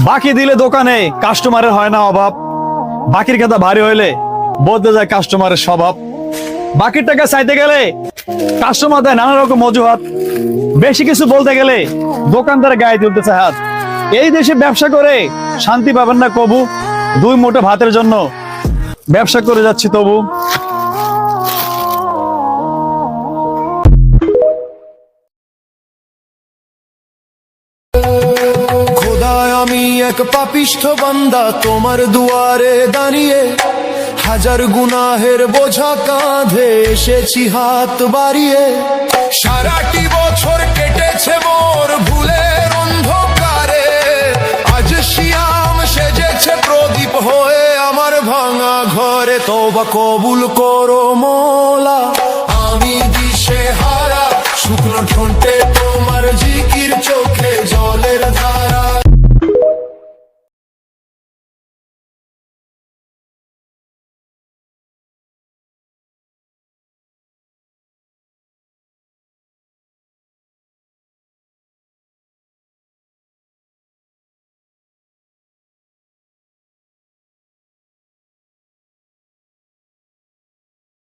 বাকি দিলে দোকানে কাস্টমারের হয় না অভাব, বাকির কথা ভারী হইলে বদলে যায় কাস্টমারের স্বভাব। বাকির টাকা চাইতে গেলে কাস্টমার দেয় নানা রকম অজুহাত, বেশি কিছু বলতে গেলে দোকানদার গায়ে তুলতে চায় হাত। এই দেশে ব্যবসা করে শান্তি পাবেন না কবু, দুই মুঠো ভাতের জন্য ব্যবসা করে যাচ্ছি তবু। খোদায় আমি এক পাপিষ্ঠ বান্দা তোমার দুয়ারে দাঁড়িয়ে, হাজার গুনাহের বোঝা কাঁধে এসেছি হাত বাড়িয়ে। সারাটি বছর কেটেছে মোর ভুলের অন্ধকারে, আজ শিয়াম সেজেছে প্রদীপ হয়ে আমার ভাঙা ঘরে। তওবা কবুল করো মোর